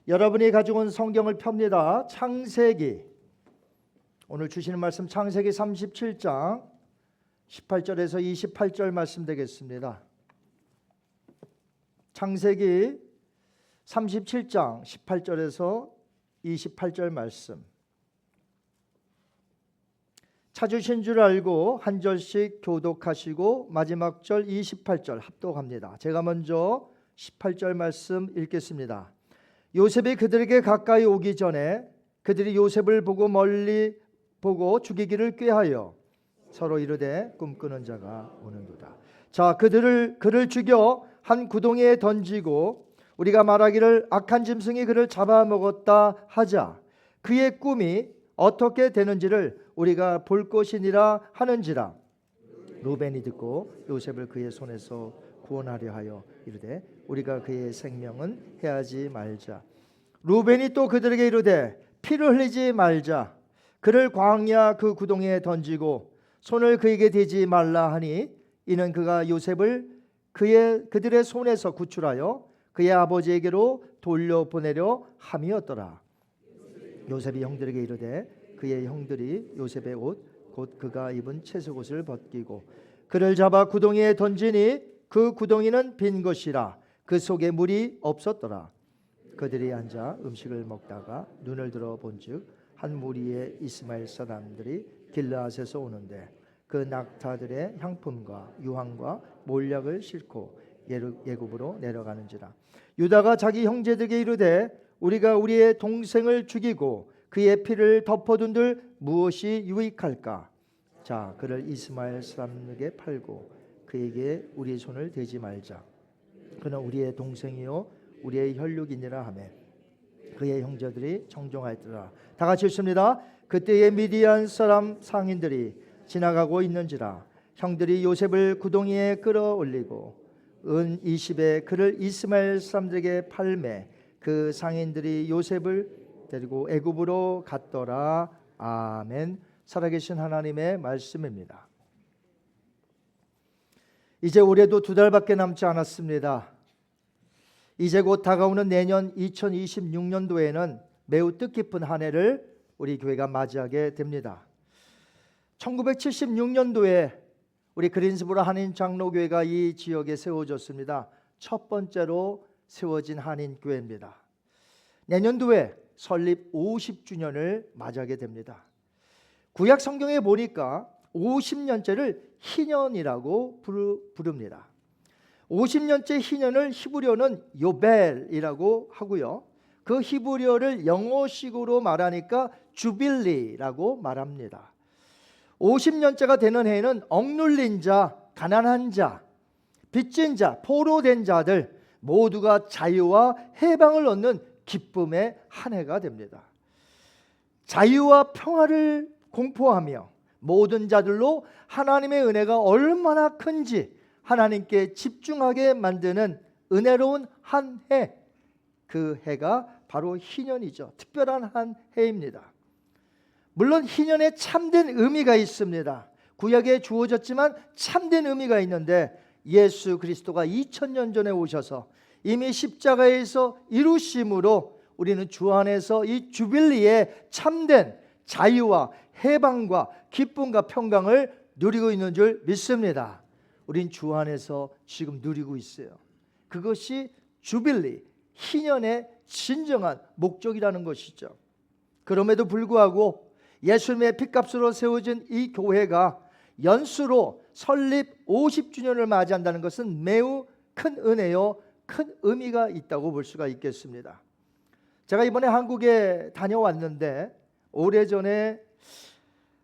여러분이 가지고 온 성경을 펴니다. 창세기, 오늘 주시는 말씀 창세기 37장 18절에서 28절 말씀 되겠습니다. 창세기 37장 18절에서 28절 말씀, 찾으신 줄 알고 한 절씩 교독하시고 마지막 절 28절 합독합니다. 제가 먼저 18절 말씀 읽겠습니다. 요셉이 그들에게 가까이 오기 전에 그들이 요셉을 보고 멀리 보고 죽이기를 꾀하여 서로 이르되 꿈꾸는 자가 오는도다. 자, 그를 죽여 한 구덩이에 던지고 우리가 말하기를 악한 짐승이 그를 잡아먹었다 하자. 그의 꿈이 어떻게 되는지를 우리가 볼 것이니라 하는지라. 루벤이 듣고 요셉을 그의 손에서 구원하려 하여 이르되 우리가 그의 생명은 해하지 말자. 루벤이 또 그들에게 이르되 피를 흘리지 말자. 그를 광야 그 구덩이에 던지고 손을 그에게 대지 말라 하니 이는 그가 요셉을 그들의 손에서 구출하여 그의 아버지에게로 돌려보내려 함이었더라. 요셉이 형들에게 이르되 그의 형들이 요셉의 옷 곧 그가 입은 채색옷을 벗기고 그를 잡아 구덩이에 던지니 그 구덩이는 빈 것이라 그 속에 물이 없었더라. 그들이 앉아 음식을 먹다가 눈을 들어 본즉 한 무리의 이스마엘 사람들이 길르앗에서 오는데 그 낙타들의 향품과 유황과 몰약을 싣고 예굽으로 내려가는지라. 유다가 자기 형제들에게 이르되 우리가 우리의 동생을 죽이고 그의 피를 덮어둔들 무엇이 유익할까? 자, 그를 이스마엘 사람에게 팔고 그에게 우리의 손을 대지 말자. 그는 우리의 동생이요 우리의 혈육이니라 하며 그의 형제들이 청종하였더라. 다 같이 읽습니다. 그때의 미디안 사람 상인들이 지나가고 있는지라. 형들이 요셉을 구덩이에 끌어올리고 은 20에 그를 이스마엘 사람들에게 팔매 그 상인들이 요셉을 데리고 애굽으로 갔더라. 아멘. 살아계신 하나님의 말씀입니다. 이제 올해도 2달밖에 남지 않았습니다. 이제 곧 다가오는 내년 2026년도에는 매우 뜻깊은 한 해를 우리 교회가 맞이하게 됩니다. 1976년도에 우리 그린스보로 한인장로교회가 이 지역에 세워졌습니다. 첫 번째로 세워진 한인교회입니다. 내년도에 설립 50주년을 맞이하게 됩니다. 구약 성경에 보니까 50년째를 희년이라고 부릅니다. 50년째 희년을 히브리어는 요벨이라고 하고요. 그 히브리어를 영어식으로 말하니까 주빌리라고 말합니다. 50년째가 되는 해에는 억눌린 자, 가난한 자, 빚진 자, 포로된 자들 모두가 자유와 해방을 얻는 기쁨의 한 해가 됩니다. 자유와 평화를 공포하며 모든 자들로 하나님의 은혜가 얼마나 큰지 하나님께 집중하게 만드는 은혜로운 한 해, 그 해가 바로 희년이죠. 특별한 한 해입니다. 물론 희년에 참된 의미가 있습니다. 구약에 주어졌지만 참된 의미가 있는데 예수 그리스도가 2000년 전에 오셔서 이미 십자가에서 이루심으로 우리는 주 안에서 이 주빌리에 참된 자유와 해방과 기쁨과 평강을 누리고 있는 줄 믿습니다. 우린 주 안에서 지금 누리고 있어요. 그것이 주빌리, 희년의 진정한 목적이라는 것이죠. 그럼에도 불구하고 예수님의 핏값으로 세워진 이 교회가 연수로 설립 50주년을 맞이한다는 것은 매우 큰 은혜요, 큰 의미가 있다고 볼 수가 있겠습니다. 제가 이번에 한국에 다녀왔는데 오래전에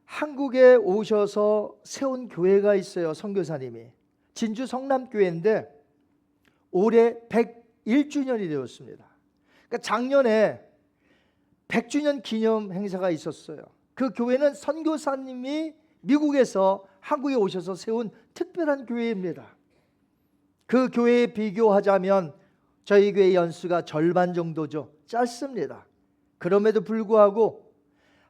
한국에 오셔서 세운 교회가 있어요. 선교사님이 진주 성남교회인데 올해 101주년이 되었습니다. 그러니까 작년에 100주년 기념 행사가 있었어요. 그 교회는 선교사님이 미국에서 한국에 오셔서 세운 특별한 교회입니다. 그 교회에 비교하자면 저희 교회 연수가 절반 정도죠. 짧습니다. 그럼에도 불구하고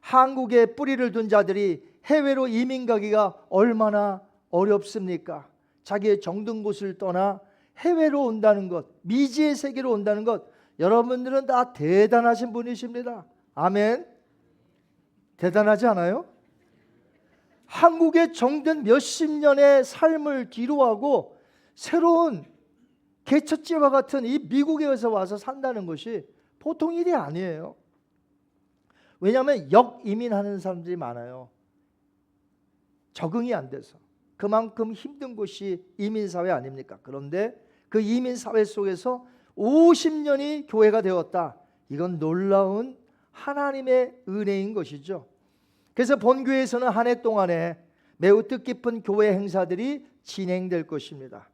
한국에 뿌리를 둔 자들이 해외로 이민 가기가 얼마나 어렵습니까? 자기의 정든 곳을 떠나 해외로 온다는 것, 미지의 세계로 온다는 것 여러분들은 다 대단하신 분이십니다. 아멘. 대단하지 않아요? 한국에 정든 몇십 년의 삶을 뒤로하고 새로운 개척지와 같은 이 미국에 와서 산다는 것이 보통 일이 아니에요. 왜냐하면 역이민하는 사람들이 많아요. 적응이 안 돼서. 그만큼 힘든 곳이 이민사회 아닙니까? 그런데 그 이민사회 속에서 50년이 교회가 되었다. 이건 놀라운 하나님의 은혜인 것이죠. 그래서 본교회에서는 한 해 동안에 매우 뜻깊은 교회 행사들이 진행될 것입니다.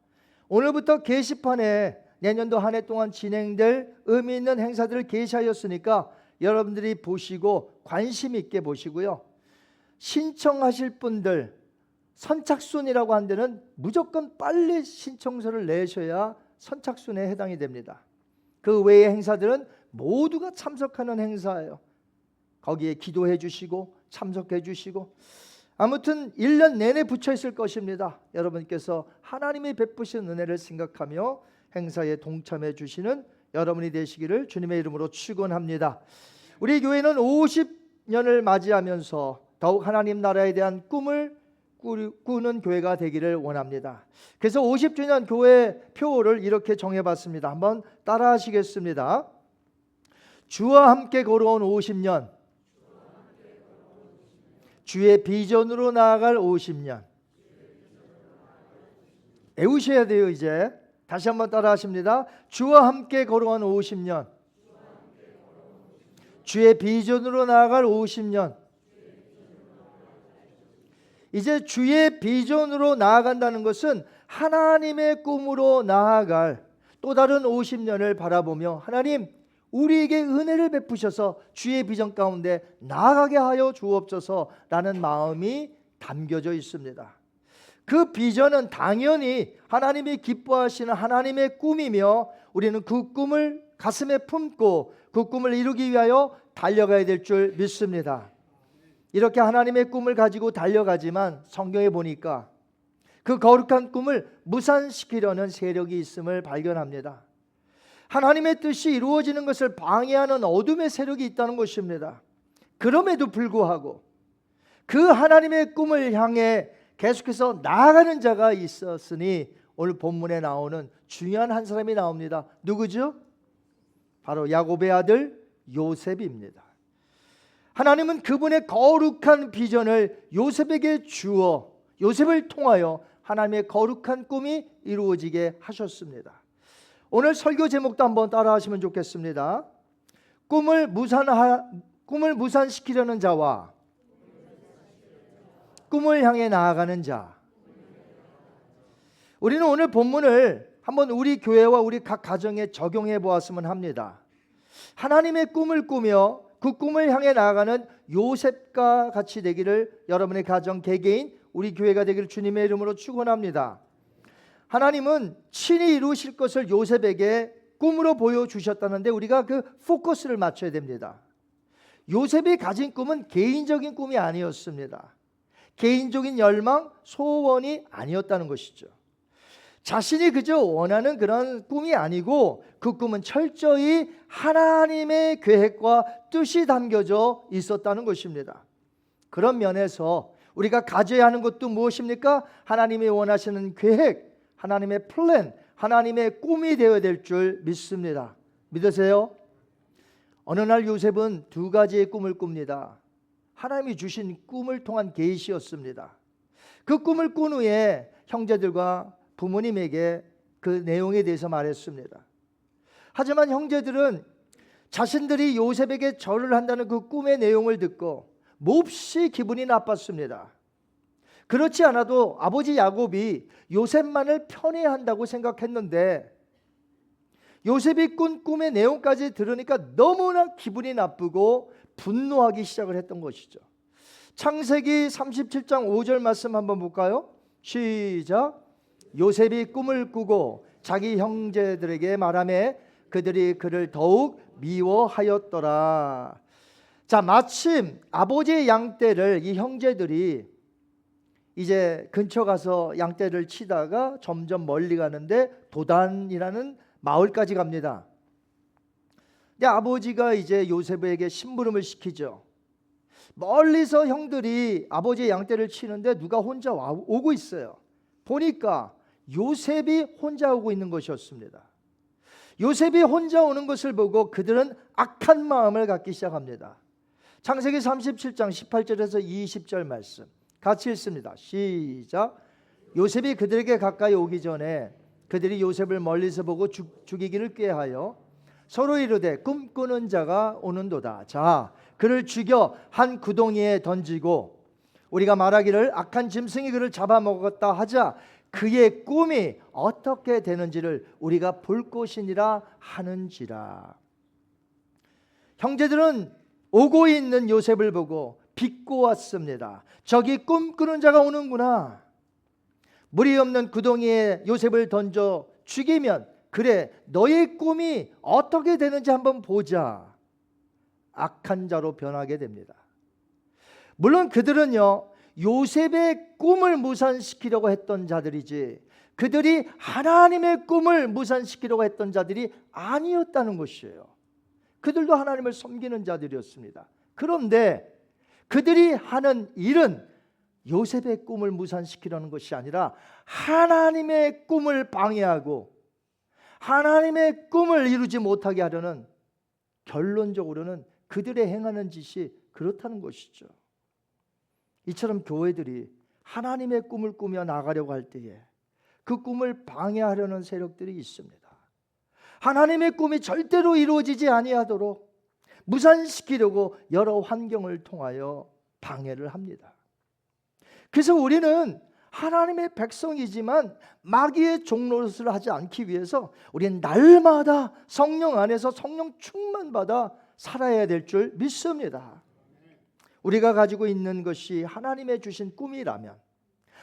오늘부터 게시판에 내년도 한 해 동안 진행될 의미 있는 행사들을 게시하였으니까 여러분들이 보시고 관심 있게 보시고요. 신청하실 분들 선착순이라고 한 데는 무조건 빨리 신청서를 내셔야 선착순에 해당이 됩니다. 그 외의 행사들은 모두가 참석하는 행사예요. 거기에 기도해 주시고 참석해 주시고 아무튼 1년 내내 붙여 있을 것입니다. 여러분께서 하나님이 베푸신 은혜를 생각하며 행사에 동참해 주시는 여러분이 되시기를 주님의 이름으로 축원합니다. 우리 교회는 50년을 맞이하면서 더욱 하나님 나라에 대한 꿈을 꾸는 교회가 되기를 원합니다. 그래서 50주년 교회 표를 이렇게 정해봤습니다. 한번 따라하시겠습니다. 주와 함께 걸어온 50년, 주의 비전으로 나아갈 50년. 외우셔야 돼요. 이제 다시 한번 따라하십니다. 주와 함께 걸어온 50년, 주의 비전으로 나아갈 50년. 이제 주의 비전으로 나아간다는 것은 하나님의 꿈으로 나아갈 또 다른 50년을 바라보며 하나님 우리에게 은혜를 베푸셔서 주의 비전 가운데 나아가게 하여 주옵소서라는 마음이 담겨져 있습니다. 그 비전은 당연히 하나님이 기뻐하시는 하나님의 꿈이며 우리는 그 꿈을 가슴에 품고 그 꿈을 이루기 위하여 달려가야 될 줄 믿습니다. 이렇게 하나님의 꿈을 가지고 달려가지만 성경에 보니까 그 거룩한 꿈을 무산시키려는 세력이 있음을 발견합니다. 하나님의 뜻이 이루어지는 것을 방해하는 어둠의 세력이 있다는 것입니다. 그럼에도 불구하고 그 하나님의 꿈을 향해 계속해서 나아가는 자가 있었으니 오늘 본문에 나오는 중요한 한 사람이 나옵니다. 누구죠? 바로 야곱의 아들 요셉입니다. 하나님은 그분의 거룩한 비전을 요셉에게 주어 요셉을 통하여 하나님의 거룩한 꿈이 이루어지게 하셨습니다. 오늘 설교 제목도 한번 따라하시면 좋겠습니다. 꿈을 무산시키려는 자와 꿈을 향해 나아가는 자. 우리는 오늘 본문을 한번 우리 교회와 우리 각 가정에 적용해 보았으면 합니다. 하나님의 꿈을 꾸며 그 꿈을 향해 나아가는 요셉과 같이 되기를 여러분의 가정 개개인 우리 교회가 되기를 주님의 이름으로 축원합니다. 하나님은 친히 이루실 것을 요셉에게 꿈으로 보여주셨다는데 우리가 그 포커스를 맞춰야 됩니다. 요셉이 가진 꿈은 개인적인 꿈이 아니었습니다. 개인적인 열망, 소원이 아니었다는 것이죠. 자신이 그저 원하는 그런 꿈이 아니고 그 꿈은 철저히 하나님의 계획과 뜻이 담겨져 있었다는 것입니다. 그런 면에서 우리가 가져야 하는 것도 무엇입니까? 하나님이 원하시는 계획, 하나님의 플랜, 하나님의 꿈이 되어야 될 줄 믿습니다. 믿으세요? 어느 날 요셉은 두 가지의 꿈을 꿉니다. 하나님이 주신 꿈을 통한 계시였습니다. 그 꿈을 꾼 후에 형제들과 부모님에게 그 내용에 대해서 말했습니다. 하지만 형제들은 자신들이 요셉에게 절을 한다는 그 꿈의 내용을 듣고 몹시 기분이 나빴습니다. 그렇지 않아도 아버지 야곱이 요셉만을 편애한다고 생각했는데 요셉이 꾼 꿈의 내용까지 들으니까 너무나 기분이 나쁘고 분노하기 시작을 했던 것이죠. 창세기 37장 5절 말씀 한번 볼까요? 시작. 요셉이 꿈을 꾸고 자기 형제들에게 말하매 그들이 그를 더욱 미워하였더라. 자, 마침 아버지의 양떼를 이 형제들이 이제 근처 가서 양떼를 치다가 점점 멀리 가는데 도단이라는 마을까지 갑니다. 근데 아버지가 이제 요셉에게 심부름을 시키죠. 멀리서 형들이 아버지의 양떼를 치는데 누가 혼자 오고 있어요. 보니까 요셉이 혼자 오고 있는 것이었습니다. 요셉이 혼자 오는 것을 보고 그들은 악한 마음을 갖기 시작합니다. 창세기 37장 18절에서 20절 말씀 같이 읽습니다. 시작. 요셉이 그들에게 가까이 오기 전에 그들이 요셉을 멀리서 보고 죽이기를 꾀하여 서로 이르되 꿈꾸는 자가 오는도다. 자, 그를 죽여 한 구덩이에 던지고 우리가 말하기를 악한 짐승이 그를 잡아먹었다 하자 그의 꿈이 어떻게 되는지를 우리가 볼 것이니라 하는지라. 형제들은 오고 있는 요셉을 보고 비꼬았습니다. 저기 꿈꾸는 자가 오는구나. 물이 없는 구덩이에 요셉을 던져 죽이면 그래 너의 꿈이 어떻게 되는지 한번 보자. 악한 자로 변하게 됩니다. 물론 그들은요 요셉의 꿈을 무산시키려고 했던 자들이지 그들이 하나님의 꿈을 무산시키려고 했던 자들이 아니었다는 것이에요. 그들도 하나님을 섬기는 자들이었습니다. 그런데 그들이 하는 일은 요셉의 꿈을 무산시키려는 것이 아니라 하나님의 꿈을 방해하고 하나님의 꿈을 이루지 못하게 하려는, 결론적으로는 그들의 행하는 짓이 그렇다는 것이죠. 이처럼 교회들이 하나님의 꿈을 꾸며 나가려고 할 때에 그 꿈을 방해하려는 세력들이 있습니다. 하나님의 꿈이 절대로 이루어지지 아니하도록 무산시키려고 여러 환경을 통하여 방해를 합니다. 그래서 우리는 하나님의 백성이지만 마귀의 종노릇을 하지 않기 위해서 우리는 날마다 성령 안에서 성령 충만받아 살아야 될 줄 믿습니다. 우리가 가지고 있는 것이 하나님의 주신 꿈이라면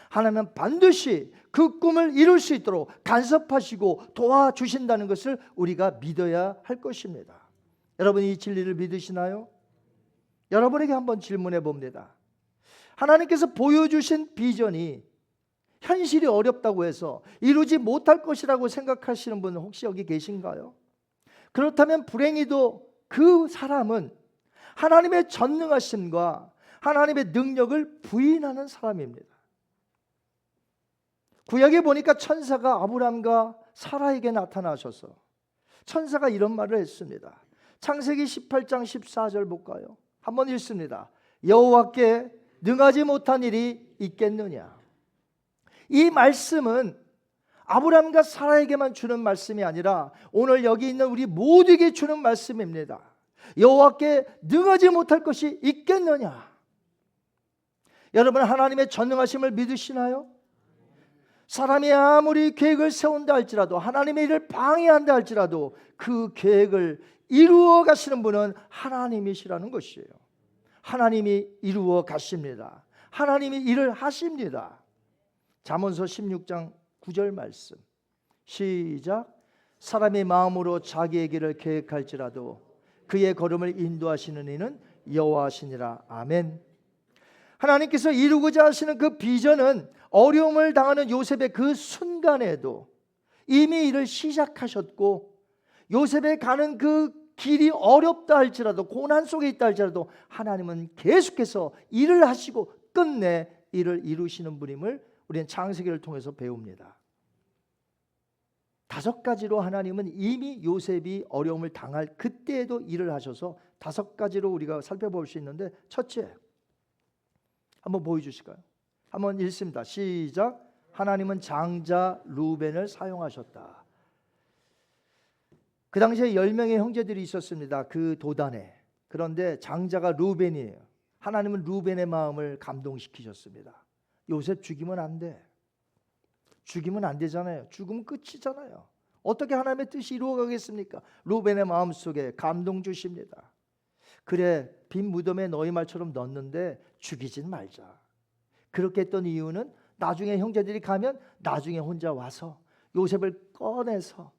하나님은 반드시 그 꿈을 이룰 수 있도록 간섭하시고 도와주신다는 것을 우리가 믿어야 할 것입니다. 여러분이 이 진리를 믿으시나요? 여러분에게 한번 질문해 봅니다. 하나님께서 보여주신 비전이 현실이 어렵다고 해서 이루지 못할 것이라고 생각하시는 분 혹시 여기 계신가요? 그렇다면 불행히도 그 사람은 하나님의 전능하심과 하나님의 능력을 부인하는 사람입니다. 구약에 보니까 천사가 아브람과 사라에게 나타나셔서 천사가 이런 말을 했습니다. 창세기 18장 14절 볼까요? 한번 읽습니다. 여호와께 능하지 못한 일이 있겠느냐. 이 말씀은 아브람과 사라에게만 주는 말씀이 아니라 오늘 여기 있는 우리 모두에게 주는 말씀입니다. 여호와께 능하지 못할 것이 있겠느냐. 여러분 하나님의 전능하심을 믿으시나요? 사람이 아무리 계획을 세운다 할지라도 하나님의 일을 방해한다 할지라도 그 계획을 이루어 가시는 분은 하나님이시라는 것이에요. 하나님이 이루어 가십니다. 하나님이 일을 하십니다. 잠언서 16장 9절 말씀 시작. 사람의 마음으로 자기의 길을 계획할지라도 그의 걸음을 인도하시는 이는 여호와시니라. 아멘. 하나님께서 이루고자 하시는 그 비전은 어려움을 당하는 요셉의 그 순간에도 이미 일을 시작하셨고 요셉의 가는 그 길이 어렵다 할지라도 고난 속에 있다 할지라도 하나님은 계속해서 일을 하시고 끝내 일을 이루시는 분임을 우리는 창세기를 통해서 배웁니다. 5가지로 하나님은 이미 요셉이 어려움을 당할 그때에도 일을 하셔서 5가지로 우리가 살펴볼 수 있는데 첫째, 한번 보여주실까요? 한번 읽습니다. 시작. 하나님은 장자 루벤을 사용하셨다. 그 당시에 10명의 형제들이 있었습니다. 그 도단에. 그런데 장자가 루벤이에요. 하나님은 루벤의 마음을 감동시키셨습니다. 요셉 죽이면 안 돼. 죽이면 안 되잖아요. 죽으면 끝이잖아요. 어떻게 하나님의 뜻이 이루어가겠습니까? 루벤의 마음속에 감동 주십니다. 그래, 빈 무덤에 너희 말처럼 넣었는데 죽이진 말자. 그렇게 했던 이유는 나중에 형제들이 가면 나중에 혼자 와서 요셉을 꺼내서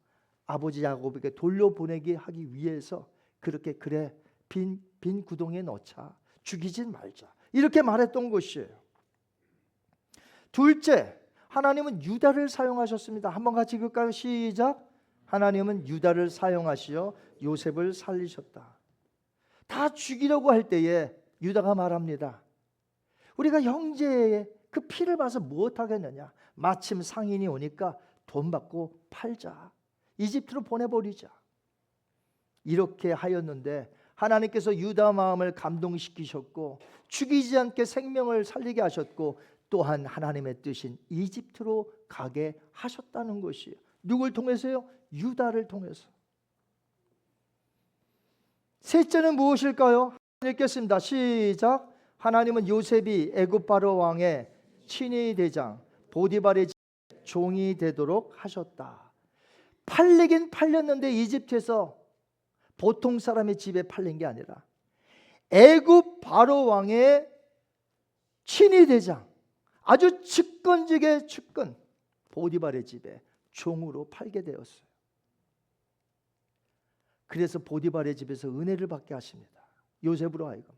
아버지 야곱에게 돌려보내게 하기 위해서 그렇게 그래 빈 구덩이에 넣자. 죽이진 말자. 이렇게 말했던 것이에요. 둘째, 하나님은 유다를 사용하셨습니다. 한번 같이 읽을까요? 시작. 하나님은 유다를 사용하시어 요셉을 살리셨다. 다 죽이려고 할 때에 유다가 말합니다. 우리가 형제의 그 피를 봐서 무엇하겠느냐. 마침 상인이 오니까 돈 받고 팔자. 이집트로 보내버리자. 이렇게 하였는데 하나님께서 유다 마음을 감동시키셨고 죽이지 않게 생명을 살리게 하셨고 또한 하나님의 뜻인 이집트로 가게 하셨다는 것이에요. 누굴 통해서요? 유다를 통해서. 셋째는 무엇일까요? 읽겠습니다. 시작. 하나님은 요셉이 애굽 바로 왕의 친위 대장 보디발의 종이 되도록 하셨다. 팔리긴 팔렸는데 이집트에서 보통 사람의 집에 팔린 게 아니라 애굽 바로 왕의 친위 대장, 아주 측근직의 측근 보디발의 집에 종으로 팔게 되었어요. 그래서 보디발의 집에서 은혜를 받게 하십니다. 요셉으로 하여금.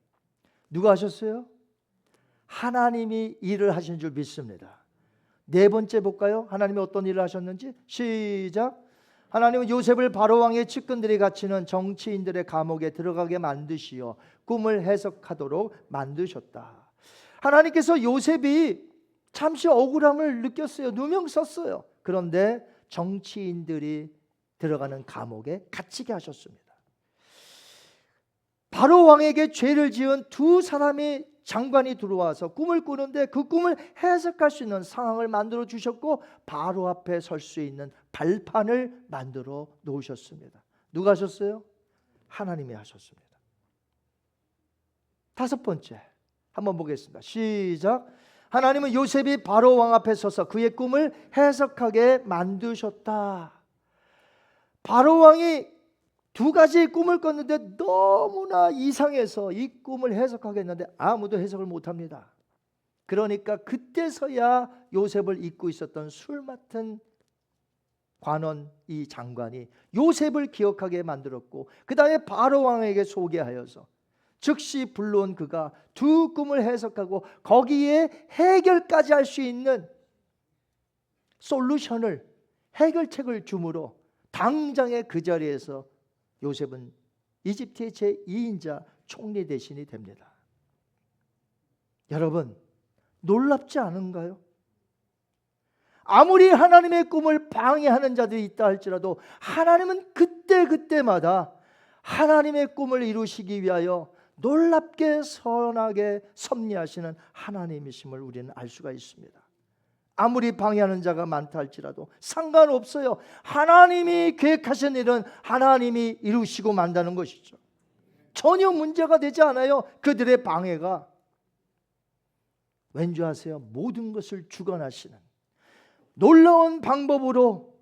누가 하셨어요? 하나님이 일을 하신 줄 믿습니다. 네 번째 볼까요? 하나님이 어떤 일을 하셨는지. 시작. 하나님은 요셉을 바로왕의 측근들이 갇히는 정치인들의 감옥에 들어가게 만드시어 꿈을 해석하도록 만드셨다. 하나님께서 요셉이 잠시 억울함을 느꼈어요. 누명 썼어요. 그런데 정치인들이 들어가는 감옥에 갇히게 하셨습니다. 바로왕에게 죄를 지은 두 사람이 장관이 들어와서 꿈을 꾸는데 그 꿈을 해석할 수 있는 상황을 만들어 주셨고 바로 앞에 설 수 있는 발판을 만들어 놓으셨습니다. 누가 하셨어요? 하나님이 하셨습니다. 다섯 번째 한번 보겠습니다. 시작. 하나님은 요셉이 바로 왕 앞에 서서 그의 꿈을 해석하게 만드셨다. 바로 왕이 두 가지 꿈을 꿨는데 너무나 이상해서 이 꿈을 해석하겠는데 아무도 해석을 못합니다. 그러니까 그때서야 요셉을 잊고 있었던 술 맡은 관원 이 장관이 요셉을 기억하게 만들었고 그 다음에 바로 왕에게 소개하여서 즉시 불러온 그가 두 꿈을 해석하고 거기에 해결까지 할 수 있는 솔루션을 해결책을 주므로 당장에 그 자리에서 요셉은 이집트의 제2인자 총리 대신이 됩니다. 여러분 놀랍지 않은가요? 아무리 하나님의 꿈을 방해하는 자들이 있다 할지라도 하나님은 그때그때마다 하나님의 꿈을 이루시기 위하여 놀랍게 선하게 섭리하시는 하나님이심을 우리는 알 수가 있습니다. 아무리 방해하는 자가 많다 할지라도 상관없어요. 하나님이 계획하신 일은 하나님이 이루시고 만다는 것이죠. 전혀 문제가 되지 않아요. 그들의 방해가. 왠지 아세요? 모든 것을 주관하시는 놀라운 방법으로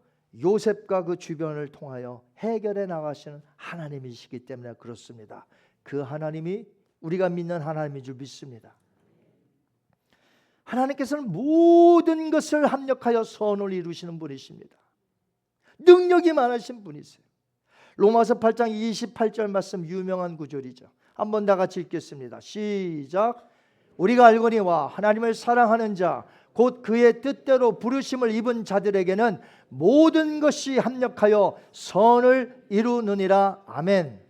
요셉과 그 주변을 통하여 해결해 나가시는 하나님이시기 때문에 그렇습니다. 그 하나님이 우리가 믿는 하나님인 줄 믿습니다. 하나님께서는 모든 것을 합력하여 선을 이루시는 분이십니다. 능력이 많으신 분이세요. 로마서 8장 28절 말씀 유명한 구절이죠. 한번 다 같이 읽겠습니다. 시작. 우리가 알거니와 하나님을 사랑하는 자 곧 그의 뜻대로 부르심을 입은 자들에게는 모든 것이 합력하여 선을 이루느니라. 아멘.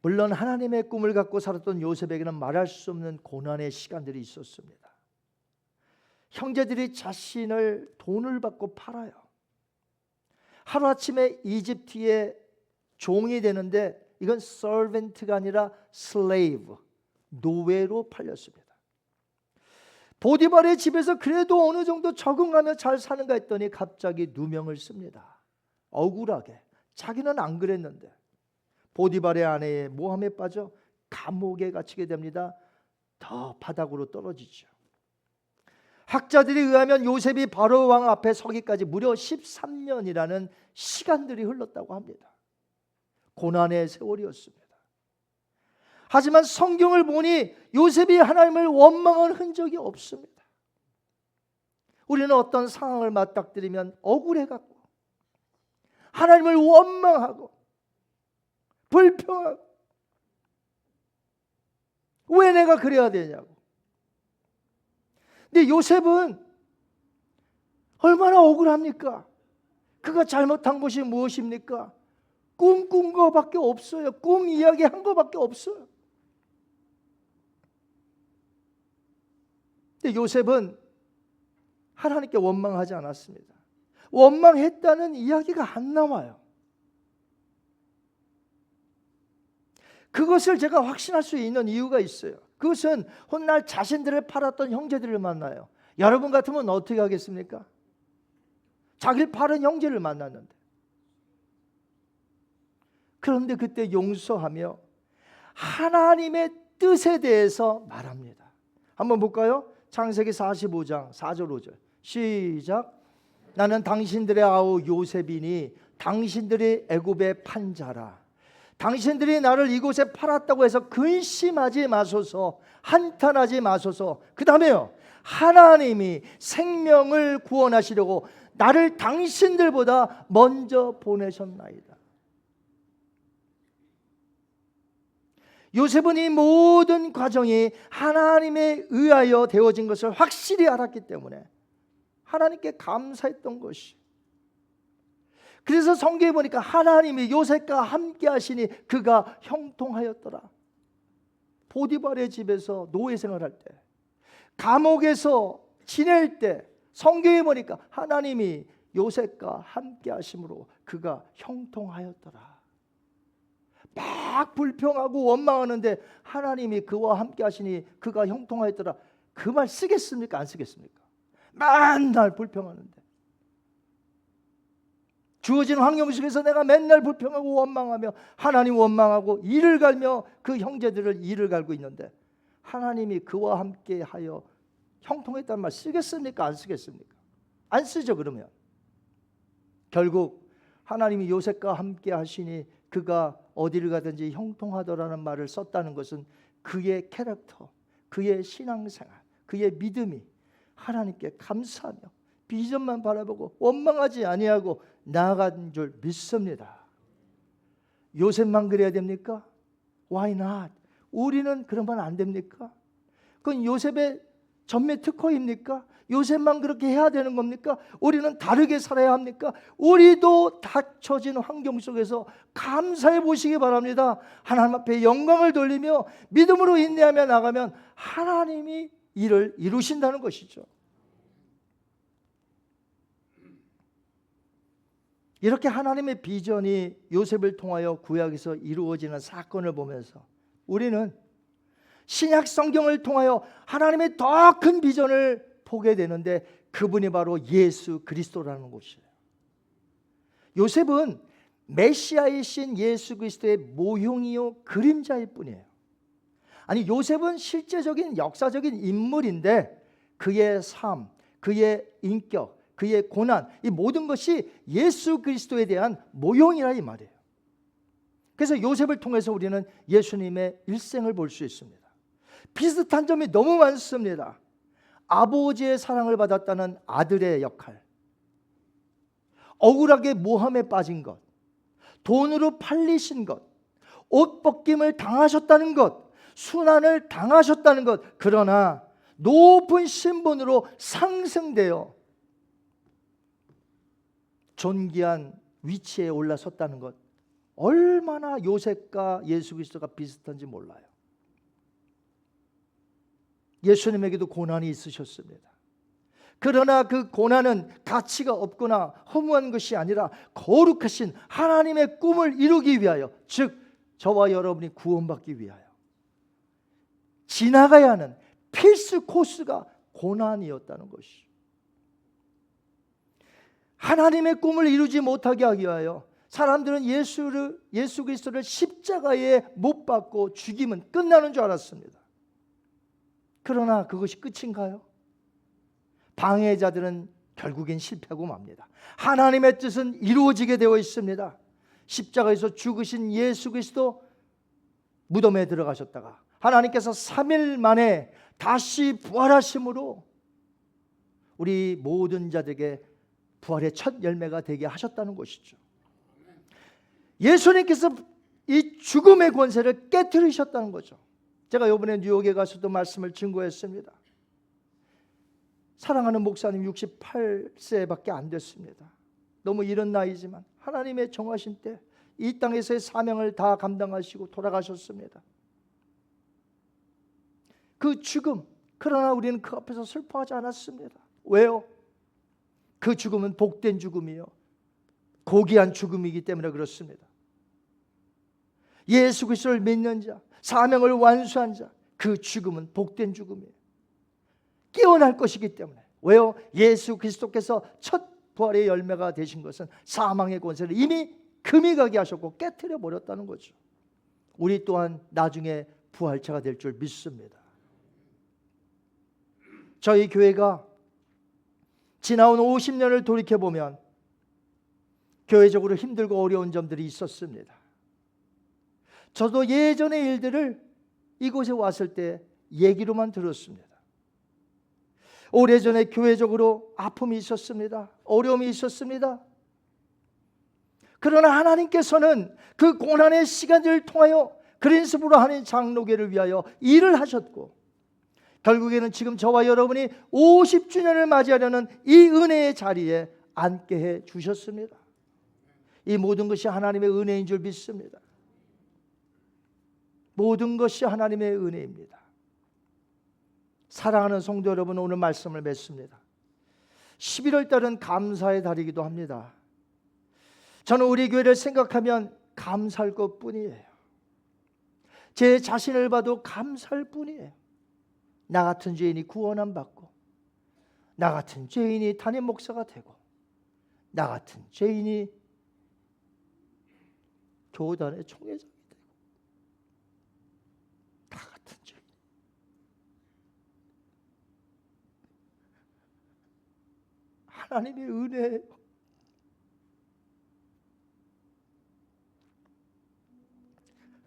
물론 하나님의 꿈을 갖고 살았던 요셉에게는 말할 수 없는 고난의 시간들이 있었습니다. 형제들이 자신을 돈을 받고 팔아요. 하루아침에 이집트의 종이 되는데 이건 servant가 아니라 slave, 노예로 팔렸습니다. 보디발의 집에서 그래도 어느 정도 적응하며 잘 사는가 했더니 갑자기 누명을 씁니다. 억울하게. 자기는 안 그랬는데. 보디발의 아내의 모함에 빠져 감옥에 갇히게 됩니다. 더 바닥으로 떨어지죠. 학자들에 의하면 요셉이 바로 왕 앞에 서기까지 무려 13년이라는 시간들이 흘렀다고 합니다. 고난의 세월이었습니다. 하지만 성경을 보니 요셉이 하나님을 원망한 흔적이 없습니다. 우리는 어떤 상황을 맞닥뜨리면 억울해갖고 하나님을 원망하고 불평하고 왜 내가 그래야 되냐고. 근데 요셉은 얼마나 억울합니까? 그가 잘못한 것이 무엇입니까? 꿈꾼 거밖에 없어요. 꿈 이야기 한 거밖에 없어요. 근데 요셉은 하나님께 원망하지 않았습니다. 원망했다는 이야기가 안 나와요. 그것을 제가 확신할 수 있는 이유가 있어요. 그것은 훗날 자신들을 팔았던 형제들을 만나요. 여러분 같으면 어떻게 하겠습니까? 자기를 팔은 형제를 만났는데, 그런데 그때 용서하며 하나님의 뜻에 대해서 말합니다. 한번 볼까요? 창세기 45장 4절 5절 시작. 나는 당신들의 아우 요셉이니 당신들이 애굽에 판 자라. 당신들이 나를 이곳에 팔았다고 해서 근심하지 마소서, 한탄하지 마소서. 그 다음에요, 하나님이 생명을 구원하시려고 나를 당신들보다 먼저 보내셨나이다. 요셉은 이 모든 과정이 하나님에 의하여 되어진 것을 확실히 알았기 때문에 하나님께 감사했던 것이. 그래서 성경에 보니까 하나님이 요셉과 함께 하시니 그가 형통하였더라. 보디발의 집에서 노예 생활할 때, 감옥에서 지낼 때 성경에 보니까 하나님이 요셉과 함께 하심으로 그가 형통하였더라. 막 불평하고 원망하는데 하나님이 그와 함께 하시니 그가 형통하였더라. 그 말 쓰겠습니까? 안 쓰겠습니까? 맨날 불평하는데, 주어진 환경 속에서 내가 맨날 불평하고 원망하며 하나님 원망하고 이를 갈며 그 형제들을 이를 갈고 있는데 하나님이 그와 함께 하여 형통했다는 말 쓰겠습니까? 안 쓰겠습니까? 안 쓰죠. 그러면 결국 하나님이 요셉과 함께 하시니 그가 어디를 가든지 형통하더라는 말을 썼다는 것은 그의 캐릭터, 그의 신앙생활, 그의 믿음이 하나님께 감사하며 비전만 바라보고 원망하지 아니하고 나아간 줄 믿습니다. 요셉만 그래야 됩니까? Why not? 우리는 그러면 안 됩니까? 그건 요셉의 전매 특허입니까? 요셉만 그렇게 해야 되는 겁니까? 우리는 다르게 살아야 합니까? 우리도 닥쳐진 환경 속에서 감사해 보시기 바랍니다. 하나님 앞에 영광을 돌리며 믿음으로 인내하며 나가면 하나님이 일을 이루신다는 것이죠. 이렇게 하나님의 비전이 요셉을 통하여 구약에서 이루어지는 사건을 보면서 우리는 신약 성경을 통하여 하나님의 더 큰 비전을 보게 되는데 그분이 바로 예수 그리스도라는 것이에요. 요셉은 메시아이신 예수 그리스도의 모형이요 그림자일 뿐이에요. 아니, 요셉은 실제적인 역사적인 인물인데 그의 삶, 그의 인격, 그의 고난, 이 모든 것이 예수 그리스도에 대한 모형이라 이 말이에요. 그래서 요셉을 통해서 우리는 예수님의 일생을 볼 수 있습니다. 비슷한 점이 너무 많습니다. 아버지의 사랑을 받았다는 아들의 역할, 억울하게 모함에 빠진 것, 돈으로 팔리신 것, 옷 벗김을 당하셨다는 것, 순환을 당하셨다는 것, 그러나 높은 신분으로 상승되어 존귀한 위치에 올라섰다는 것, 얼마나 요셉과 예수 그리스도가 비슷한지 몰라요. 예수님에게도 고난이 있으셨습니다. 그러나 그 고난은 가치가 없거나 허무한 것이 아니라 거룩하신 하나님의 꿈을 이루기 위하여, 즉 저와 여러분이 구원받기 위하여 지나가야 하는 필수 코스가 고난이었다는 것이. 하나님의 꿈을 이루지 못하게 하기 위하여 사람들은 예수 그리스도를 십자가에 못 박고 죽이면 끝나는 줄 알았습니다. 그러나 그것이 끝인가요? 방해자들은 결국엔 실패하고 맙니다. 하나님의 뜻은 이루어지게 되어 있습니다. 십자가에서 죽으신 예수 그리스도 무덤에 들어가셨다가 하나님께서 3일 만에 다시 부활하심으로 우리 모든 자들에게 부활의 첫 열매가 되게 하셨다는 것이죠. 예수님께서 이 죽음의 권세를 깨뜨리셨다는 거죠. 제가 이번에 뉴욕에 가서도 말씀을 증거했습니다. 사랑하는 목사님 68세밖에 안 됐습니다. 너무 이른 나이지만 하나님의 정하신 때 이 땅에서의 사명을 다 감당하시고 돌아가셨습니다. 그 죽음, 그러나 우리는 그 앞에서 슬퍼하지 않았습니다. 왜요? 그 죽음은 복된 죽음이요, 고귀한 죽음이기 때문에 그렇습니다. 예수 그리스도를 믿는 자, 사명을 완수한 자, 그 죽음은 복된 죽음이에요. 깨어날 것이기 때문에. 왜요? 예수 그리스도께서 첫 부활의 열매가 되신 것은 사망의 권세를 이미 금이 가게 하셨고 깨트려 버렸다는 거죠. 우리 또한 나중에 부활체가 될 줄 믿습니다. 저희 교회가 지나온 50년을 돌이켜보면 교회적으로 힘들고 어려운 점들이 있었습니다. 저도 예전의 일들을 이곳에 왔을 때 얘기로만 들었습니다. 오래전에 교회적으로 아픔이 있었습니다. 어려움이 있었습니다. 그러나 하나님께서는 그 고난의 시간들을 통하여 그린스브로 하는 장로교를 위하여 일을 하셨고, 결국에는 지금 저와 여러분이 50주년을 맞이하려는 이 은혜의 자리에 앉게 해 주셨습니다. 이 모든 것이 하나님의 은혜인 줄 믿습니다. 모든 것이 하나님의 은혜입니다. 사랑하는 성도 여러분, 오늘 말씀을 맺습니다. 11월 달은 감사의 달이기도 합니다. 저는 우리 교회를 생각하면 감사할 것뿐이에요. 제 자신을 봐도 감사할 뿐이에요. 나 같은 죄인이 구원 받고, 나 같은 죄인이 담임 목사가 되고, 나 같은 죄인이 교단의 총회장이 되고, 나 같은 죄인. 하나님의 은혜예요.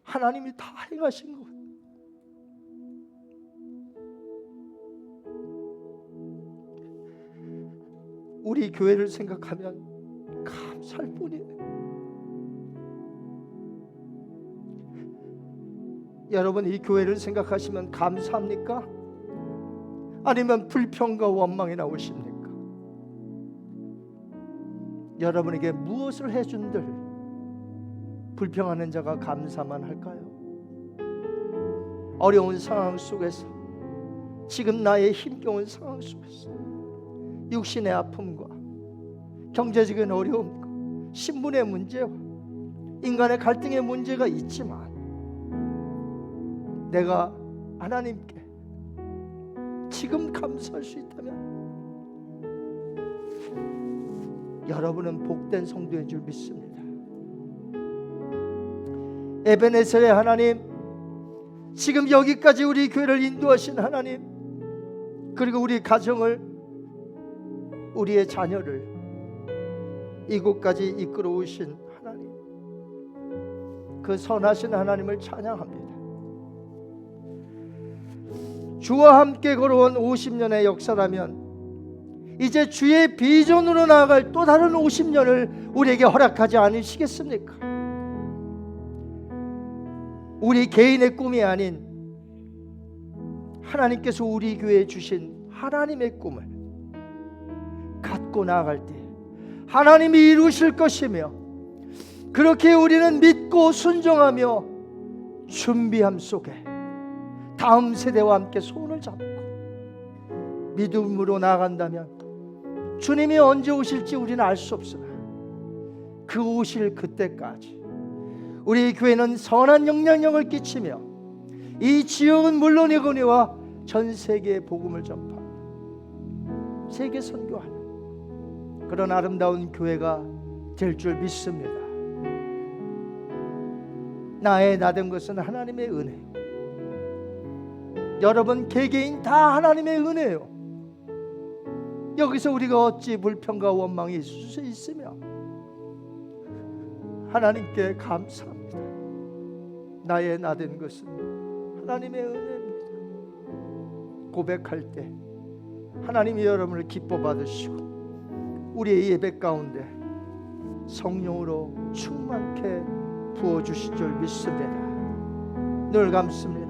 하나님이 다 행하신 거예요. 우리 교회를 생각하면 감사할 뿐이에요. 여러분, 이 교회를 생각하시면 감사합니까? 아니면 불평과 원망이 나오십니까? 여러분에게 무엇을 해준들 불평하는 자가 감사만 할까요? 어려운 상황 속에서, 지금 나의 힘겨운 상황 속에서 육신의 아픔과 경제적인 어려움과 신분의 문제와 인간의 갈등의 문제가 있지만, 내가 하나님께 지금 감사할 수 있다면 여러분은 복된 성도인 줄 믿습니다. 에베네셀의 하나님, 지금 여기까지 우리 교회를 인도하신 하나님, 그리고 우리 가정을, 우리의 자녀를 이곳까지 이끌어 오신 하나님, 그 선하신 하나님을 찬양합니다. 주와 함께 걸어온 50년의 역사라면 이제 주의 비전으로 나아갈 또 다른 50년을 우리에게 허락하지 않으시겠습니까? 우리 개인의 꿈이 아닌 하나님께서 우리 교회에 주신 하나님의 꿈을 갖고 나아갈 때 하나님이 이루실 것이며, 그렇게 우리는 믿고 순종하며 준비함 속에 다음 세대와 함께 손을 잡고 믿음으로 나아간다면 주님이 언제 오실지 우리는 알 수 없으나 그 오실 그때까지 우리 교회는 선한 영향력을 끼치며 이 지역은 물론이거니와 전 세계에 복음을 전파하고 세계 선교하는 그런 아름다운 교회가 될 줄 믿습니다. 나의 나된 것은 하나님의 은혜, 여러분 개개인 다 하나님의 은혜예요. 여기서 우리가 어찌 불평과 원망이 있을 수 있으며 하나님께 감사합니다. 나의 나된 것은 하나님의 은혜입니다. 고백할 때 하나님이 여러분을 기뻐 받으시고 우리의 예배 가운데 성령으로 충만케 부어주실 줄 믿습니다. 늘 감습니다.